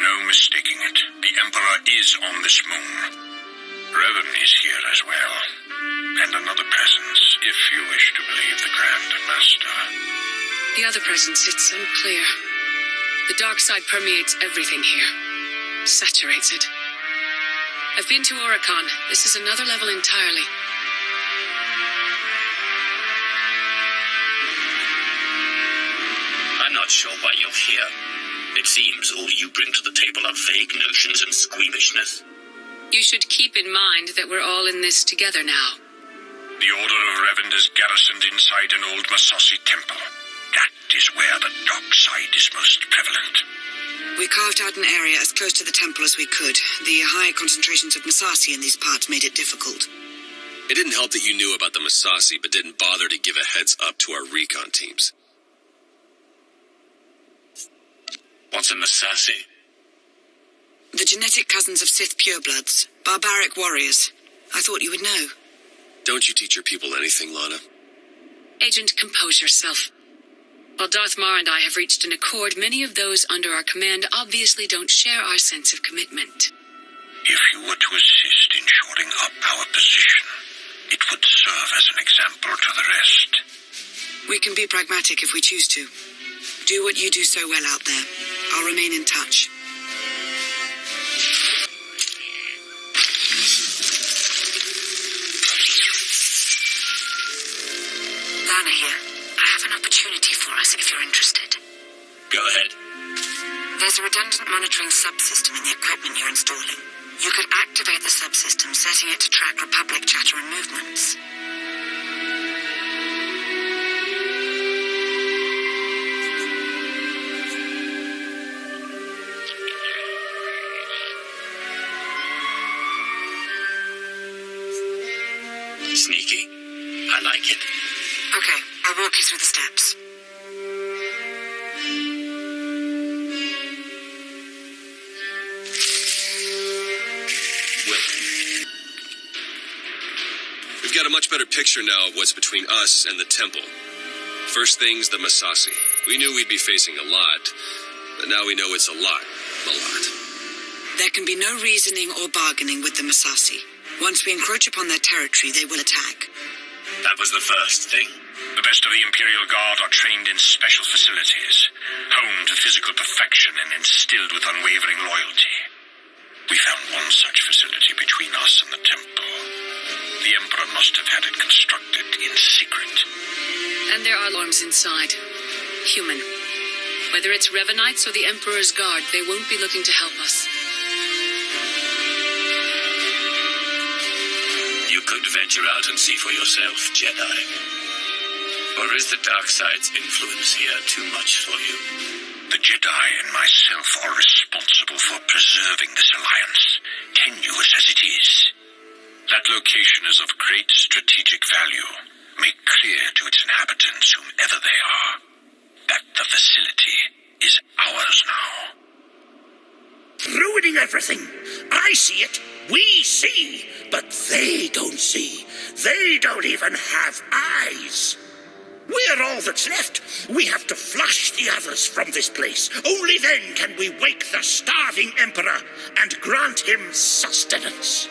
no mistaking it. The Emperor is on this moon. Revan is here as well. And another presence, if you wish to believe the Grand Master. The other presence, it's unclear. The dark side permeates everything here. Saturates it. I've been to Oricon. This is another level entirely. I'm not sure why you're here. It seems all you bring to the table are vague notions and squeamishness. You should keep in mind that we're all in this together now. The Order of Revan is garrisoned inside an old Masasi temple. That is where the dark side is most prevalent. We carved out an area as close to the temple as we could. The high concentrations of Masasi in these parts made it difficult. It didn't help that you knew about the Masasi, but didn't bother to give a heads up to our recon teams. What's a Masasi? The genetic cousins of Sith purebloods. Barbaric warriors. I thought you would know. Don't you teach your people anything, Lana? Agent, compose yourself. While Darth Mar and I have reached an accord, many of those under our command obviously don't share our sense of commitment. If you were to assist in shoring up our position, it would serve as an example to the rest. We can be pragmatic if we choose to. Do what you do so well out there. I'll remain in touch. Lana here. I have an opportunity for us if you're interested. Go ahead. There's a redundant monitoring subsystem in the equipment you're installing. You could activate the subsystem, setting it to track Republic chatter and movements. Sneaky. I like it. Okay, I'll walk you through the steps. We've got a much better picture now of what's between us and the temple. First thing's the Masasi. We knew we'd be facing a lot, but now we know it's a lot. A lot. There can be no reasoning or bargaining with the Masasi. Once we encroach upon their territory, they will attack. That was the first thing. The best of the Imperial Guard are trained in special facilities, honed to physical perfection and instilled with unwavering loyalty. We found one such facility between us and the temple. The Emperor must have had it constructed in secret. And there are alarms inside. Human. Whether it's Revanites or the Emperor's Guard, they won't be looking to help us. You could venture out and see for yourself, Jedi. Or is the dark side's influence here too much for you? The Jedi and myself are responsible for preserving this alliance, tenuous as it is. That location is of great strategic value. Make clear to its inhabitants, whomever they are, that the facility is ours now. Ruining everything. I see it. We see. But they don't see. They don't even have eyes. We're all that's left. We have to flush the others from this place. Only then can we wake the starving Emperor and grant him sustenance.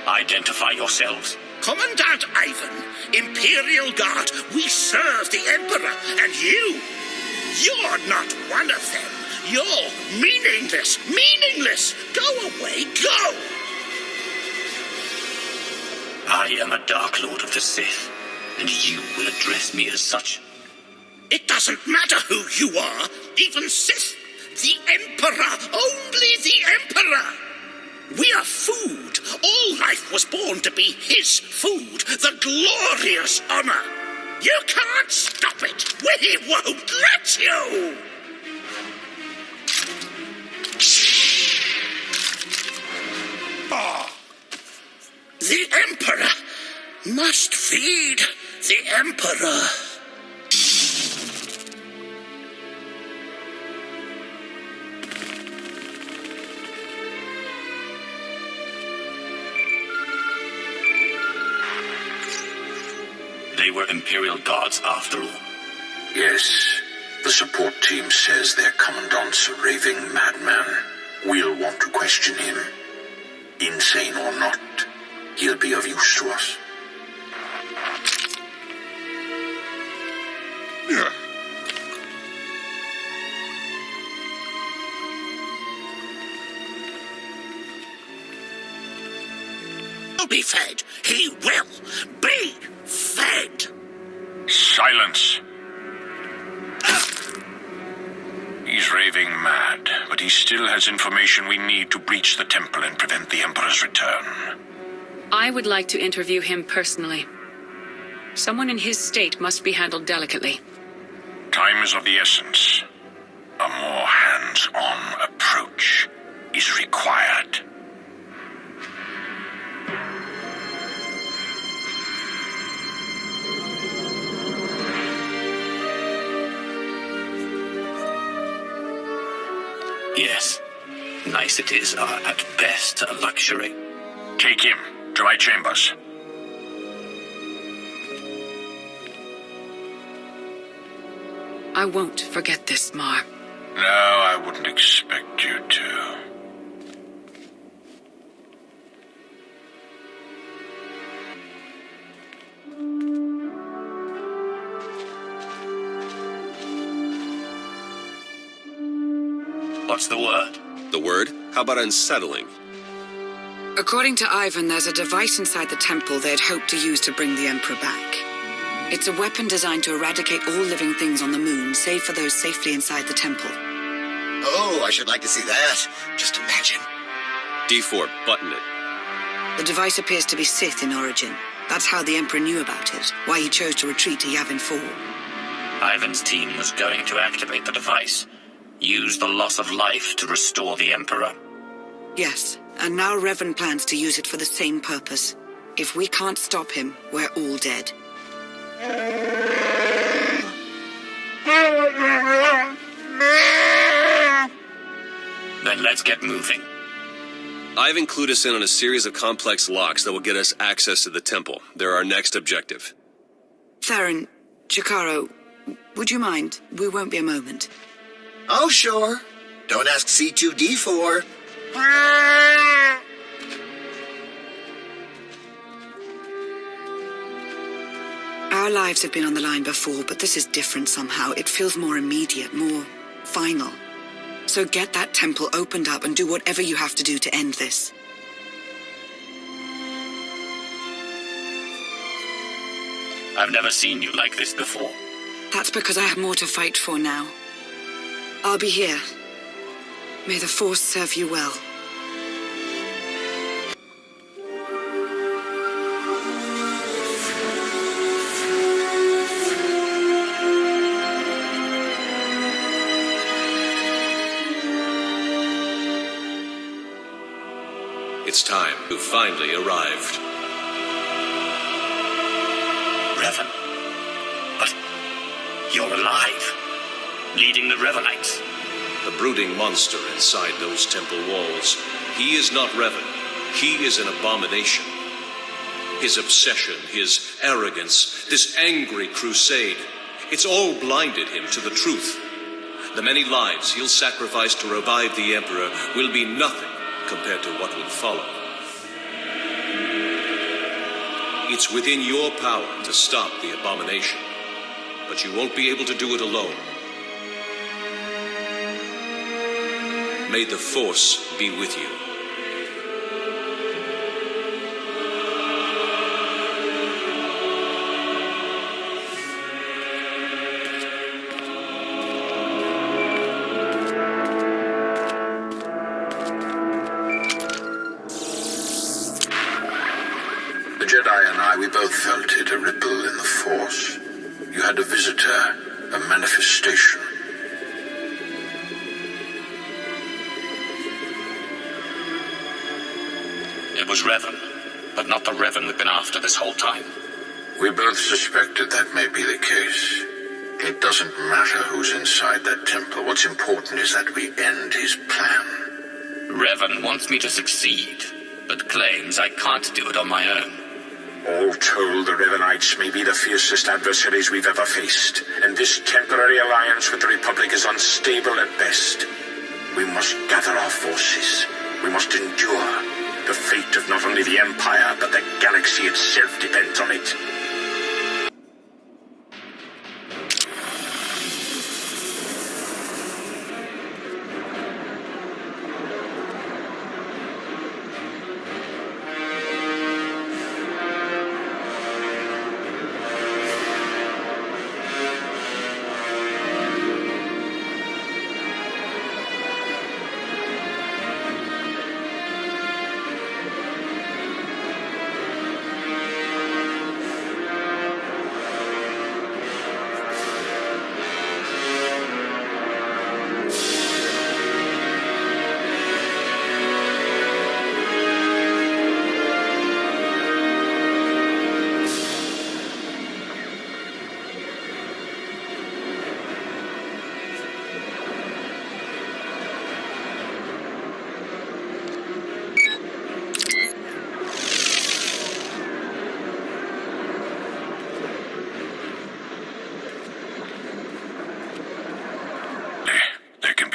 Identify yourselves. Commandant Yavin, Imperial Guard, we serve the Emperor, and you're not one of them. You're meaningless, meaningless. Go away, go! I am a Dark Lord of the Sith, and you will address me as such. It doesn't matter who you are, even Sith. The Emperor, only the Emperor. We are food. All life was born to be his food, the glorious honor. You can't stop it. We won't let you. The Emperor must feed the Emperor. They were Imperial Guards after all. Yes, the support team says their commandant's a raving madman. We'll want to question him. Insane or not, he'll be of use to us. He'll be fed. He will be fed. Silence. He's raving mad, but he still has information we need to breach the temple and prevent the Emperor's return. I would like to interview him personally. Someone in his state must be handled delicately. Time is of the essence. A more hands-on approach is required. Yes, niceties are at best a luxury. Take him to my chambers. I won't forget this, Mar. No, I wouldn't expect you to. What's the word? The word? How about unsettling? According to Ivan, there's a device inside the temple they'd hoped to use to bring the Emperor back. It's a weapon designed to eradicate all living things on the moon, save for those safely inside the temple. Oh, I should like to see that. Just imagine. D4, button it. The device appears to be Sith in origin. That's how the Emperor knew about it, why he chose to retreat to Yavin 4. Ivan's team was going to activate the device. Use the loss of life to restore the Emperor. Yes, and now Revan plans to use it for the same purpose. If we can't stop him, we're all dead. Then let's get moving. Ivan clued us in on a series of complex locks that will get us access to the temple. They're our next objective. Theron, Chikaro, would you mind? We won't be a moment. Oh, sure. Don't ask C2D4. Our lives have been on the line before, but this is different somehow. It feels more immediate, more final. So get that temple opened up and do whatever you have to do to end this. I've never seen you like this before. That's because I have more to fight for now. I'll be here. May the Force serve you well. It's time. You finally arrived. Revan. But you're alive. Leading the Revanites. The brooding monster inside those temple walls. He is not Revan. He is an abomination. His obsession, his arrogance, this angry crusade, it's all blinded him to the truth. The many lives he'll sacrifice to revive the Emperor will be nothing compared to what will follow. It's within your power to stop the abomination, but you won't be able to do it alone. May the Force be with you. The Jedi and I, we both felt it, a ripple in the Force. You had a visitor, a manifestation. It was Revan, but not the Revan we've been after this whole time. We both suspected that may be the case. It doesn't matter who's inside that temple. What's important is that we end his plan. Revan wants me to succeed, but claims I can't do it on my own. All told, the Revanites may be the fiercest adversaries we've ever faced, and this temporary alliance with the Republic is unstable at best. We must gather our forces. We must endure. The fate of not only the Empire, but the galaxy itself depends on it.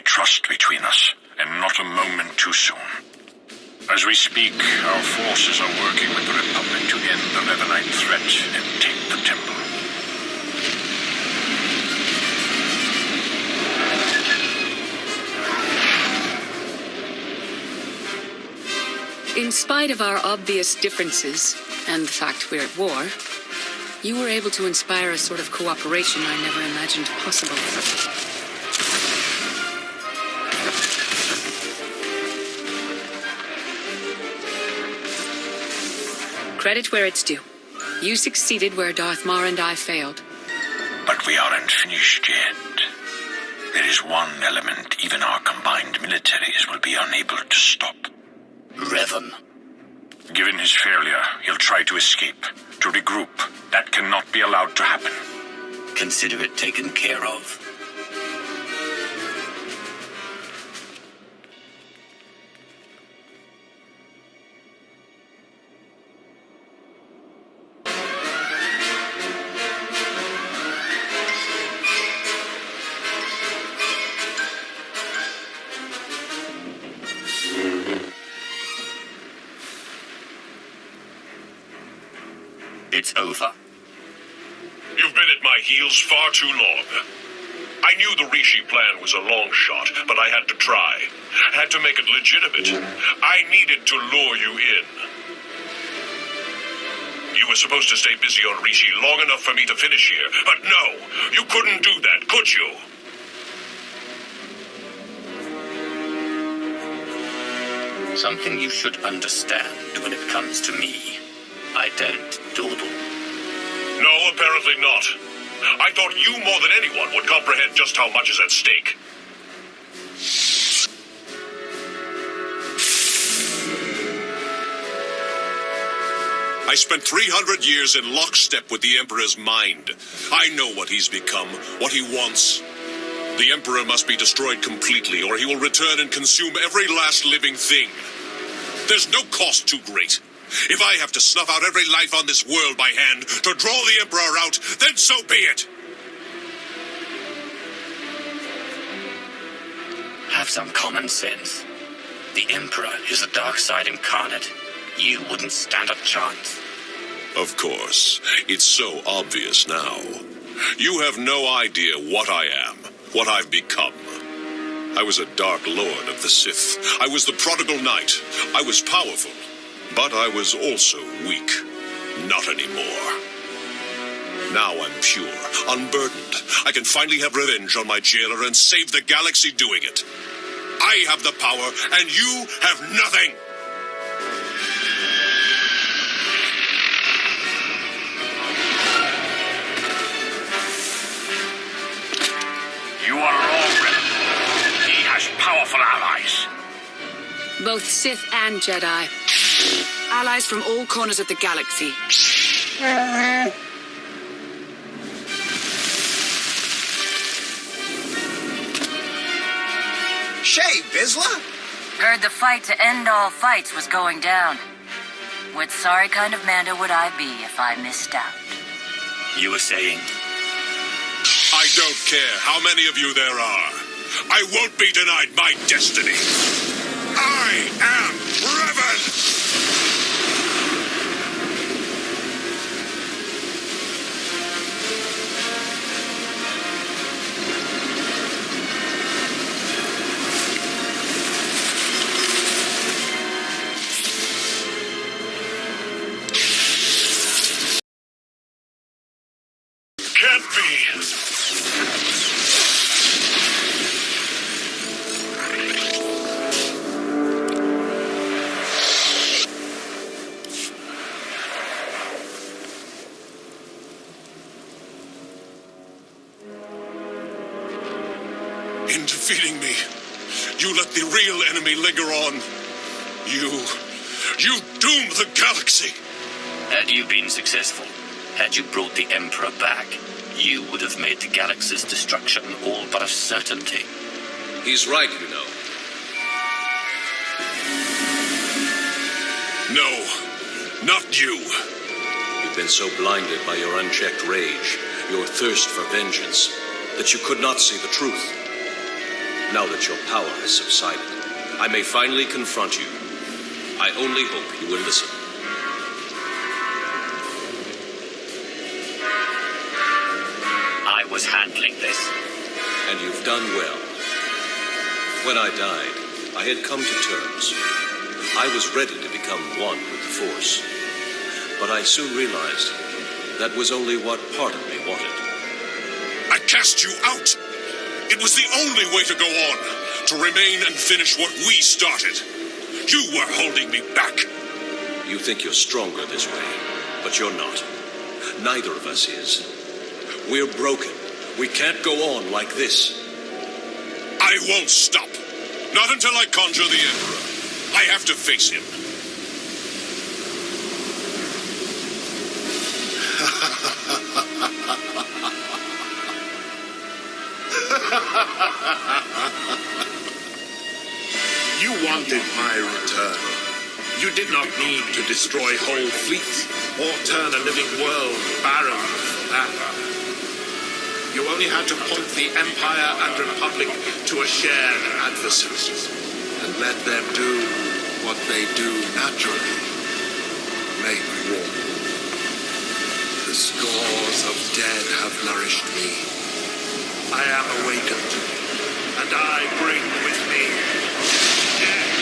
Trust between us, and not a moment too soon. As we speak, our forces are working with the Republic to end the Revanite threat and take the temple. In spite of our obvious differences, and the fact we're at war, you were able to inspire a sort of cooperation I never imagined possible. Credit where it's due. You succeeded where Darth Mar and I failed. But we aren't finished yet. There is one element even our combined militaries will be unable to stop. Revan. Given his failure, he'll try to escape, to regroup. That cannot be allowed to happen. Consider it taken care of. It's over. You've been at my heels far too long. I knew the Rishi plan was a long shot, but I had to try. Had to make it legitimate. I needed to lure you in. You were supposed to stay busy on Rishi long enough for me to finish here, but no, you couldn't do that, could you? Something you should understand when it comes to me. I don't dawdle. No, apparently not. I thought you more than anyone would comprehend just how much is at stake. I spent 300 years in lockstep with the Emperor's mind. I know what he's become, what he wants. The Emperor must be destroyed completely, or he will return and consume every last living thing. There's no cost too great. If I have to snuff out every life on this world by hand to draw the Emperor out, then so be it! Have some common sense. The Emperor is the dark side incarnate. You wouldn't stand a chance. Of course. It's so obvious now. You have no idea what I am, what I've become. I was a Dark Lord of the Sith. I was the prodigal knight. I was powerful. But I was also weak. Not anymore. Now I'm pure, unburdened. I can finally have revenge on my jailer and save the galaxy doing it. I have the power, and you have nothing! You are wrong, Revan. He has powerful allies. Both Sith and Jedi. Allies from all corners of the galaxy. Shay, Bizla? Heard the fight to end all fights was going down. What sorry kind of Mando would I be if I missed out? You were saying? I don't care how many of you there are. I won't be denied my destiny. I am Revan! Can't be. In defeating me, you let the real enemy linger on. You doomed the galaxy. Had you been successful, had you brought the Emperor back, you would have made the galaxy's destruction all but a certainty. He's right, you know. No, not you. You've been so blinded by your unchecked rage, your thirst for vengeance, that you could not see the truth. Now that your power has subsided, I may finally confront you. I only hope you will listen. I was handling this. And you've done well. When I died, I had come to terms. I was ready to become one with the Force. But I soon realized that was only what part of me wanted. I cast you out. It was the only way to go on, to remain and finish what we started. You were holding me back. You think you're stronger this way, but you're not. Neither of us is. We're broken. We can't go on like this. I won't stop. Not until I conjure the Emperor. I have to face him. You wanted my return. You did not need to destroy whole fleets or turn a living world barren for that. You only had to point the Empire and Republic to a shared adversary and let them do what they do naturally. Make war. The scores of dead have nourished me. I am awakened, and I bring with me death.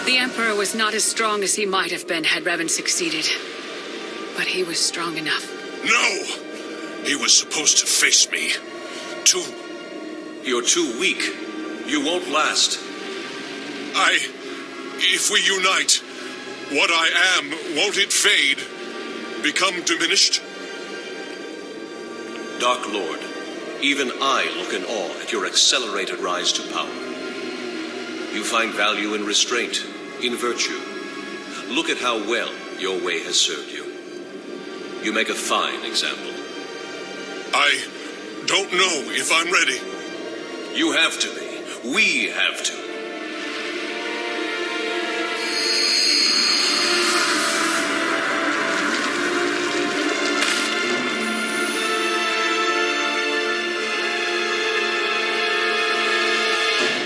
The Emperor was not as strong as he might have been had Revan succeeded. But he was strong enough. No! He was supposed to face me. You're too weak. You won't last. If we unite, what I am, won't it fade? Become diminished? Dark Lord, even I look in awe at your accelerated rise to power. You find value in restraint, in virtue. Look at how well your way has served you. You make a fine example. I don't know if I'm ready. You have to be. We have to.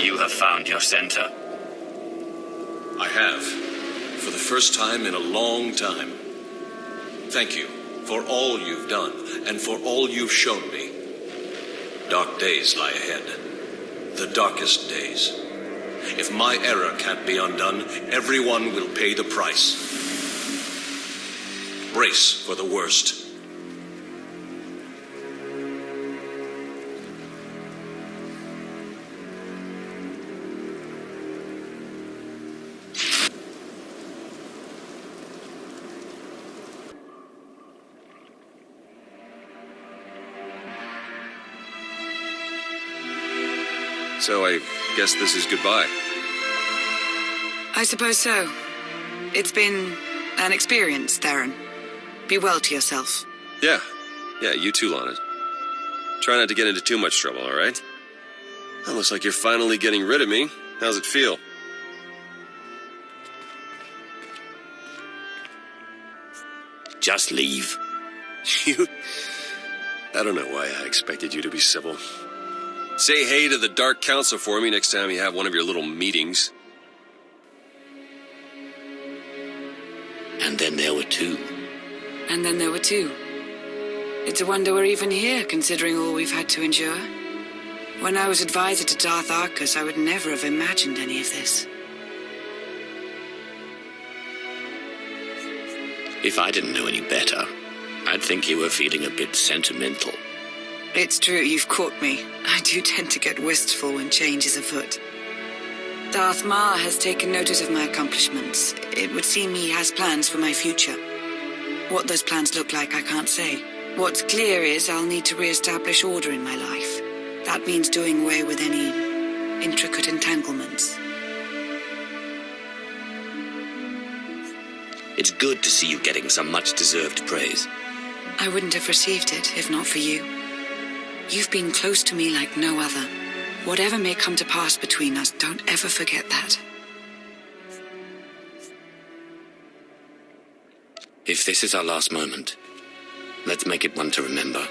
You have found your center. I have. For the first time in a long time. Thank you for all you've done and for all you've shown me. Dark days lie ahead. The darkest days. If my error can't be undone, everyone will pay the price. Brace for the worst. So I guess this is goodbye. I suppose so. It's been an experience, Theron. Be well to yourself. Yeah, you too, Lana. Try not to get into too much trouble, all right? It looks like you're finally getting rid of me. How's it feel? Just leave. You... I don't know why I expected you to be civil. Say hey to the Dark Council for me next time you have one of your little meetings. And then there were two. And then there were two. It's a wonder we're even here, considering all we've had to endure. When I was advisor to Darth Arcus, I would never have imagined any of this. If I didn't know any better, I'd think you were feeling a bit sentimental. It's true, you've caught me. I do tend to get wistful when change is afoot. Darth Maul has taken notice of my accomplishments. It would seem he has plans for my future. What those plans look like, I can't say. What's clear is I'll need to re-establish order in my life. That means doing away with any intricate entanglements. It's good to see you getting some much-deserved praise. I wouldn't have received it if not for you. You've been close to me like no other. Whatever may come to pass between us, don't ever forget that. If this is our last moment, let's make it one to remember.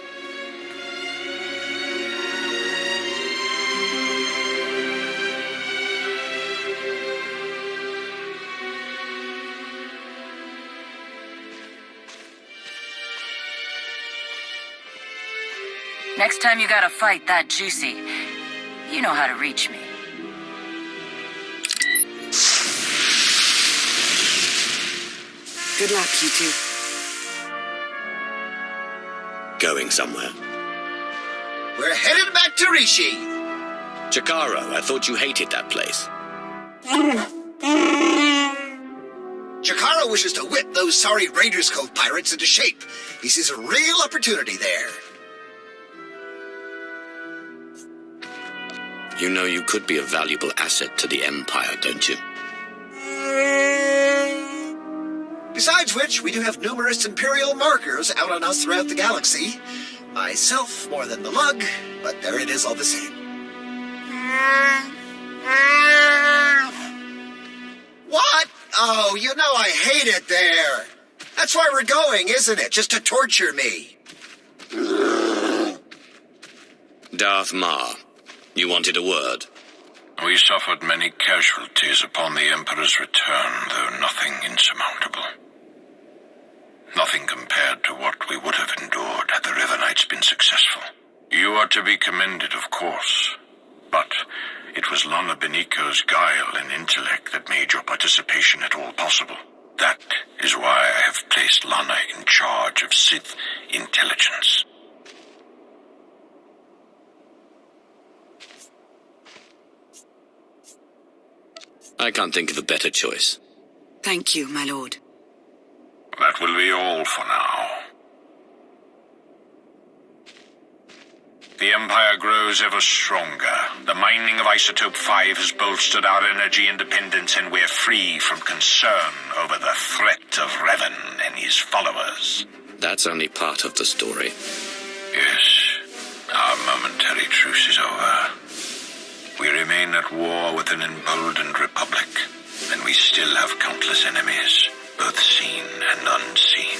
Next time you got a fight that juicy, you know how to reach me. Good luck, you two. Going somewhere. We're headed back to Rishi. Chikaro, I thought you hated that place. Chikaro wishes to whip those sorry Raiders Cove pirates into shape. He sees a real opportunity there. You know you could be a valuable asset to the Empire, don't you? Besides which, we do have numerous Imperial markers out on us throughout the galaxy. Myself more than the lug, but there it is all the same. What? Oh, you know I hate it there. That's why we're going, isn't it? Just to torture me. Darth Maul, you wanted a word. We suffered many casualties upon the Emperor's return, though nothing insurmountable. Nothing compared to what we would have endured had the Revanites been successful. You are to be commended, of course, but it was Lana Beniko's guile and intellect that made your participation at all possible. That is why I have placed Lana in charge of Sith intelligence. I can't think of a better choice. Thank you, my lord. That will be all for now. The Empire grows ever stronger. The mining of Isotope 5 has bolstered our energy independence, and we're free from concern over the threat of Revan and his followers. That's only part of the story. Yes, our momentary truce is over. We remain at war with an emboldened republic, and we still have countless enemies, both seen and unseen.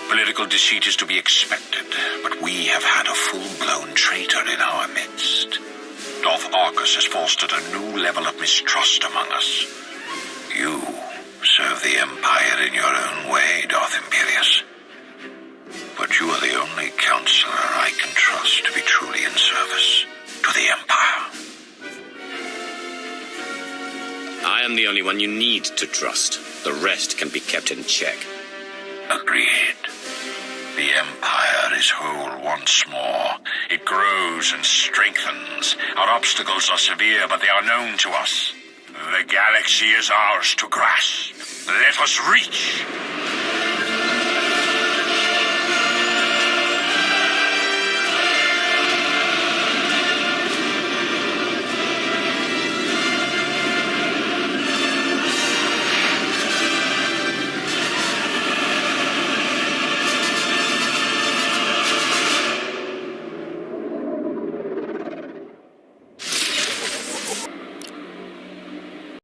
Political deceit is to be expected, but we have had a full-blown traitor in our midst. Darth Arcus has fostered a new level of mistrust among us. You serve the Empire in your own way, Darth Imperius. But you are the only counselor I can trust to be truly in service to the Empire. I am the only one you need to trust. The rest can be kept in check. Agreed. The Empire is whole once more. It grows and strengthens. Our obstacles are severe, but they are known to us. The galaxy is ours to grasp. Let us reach.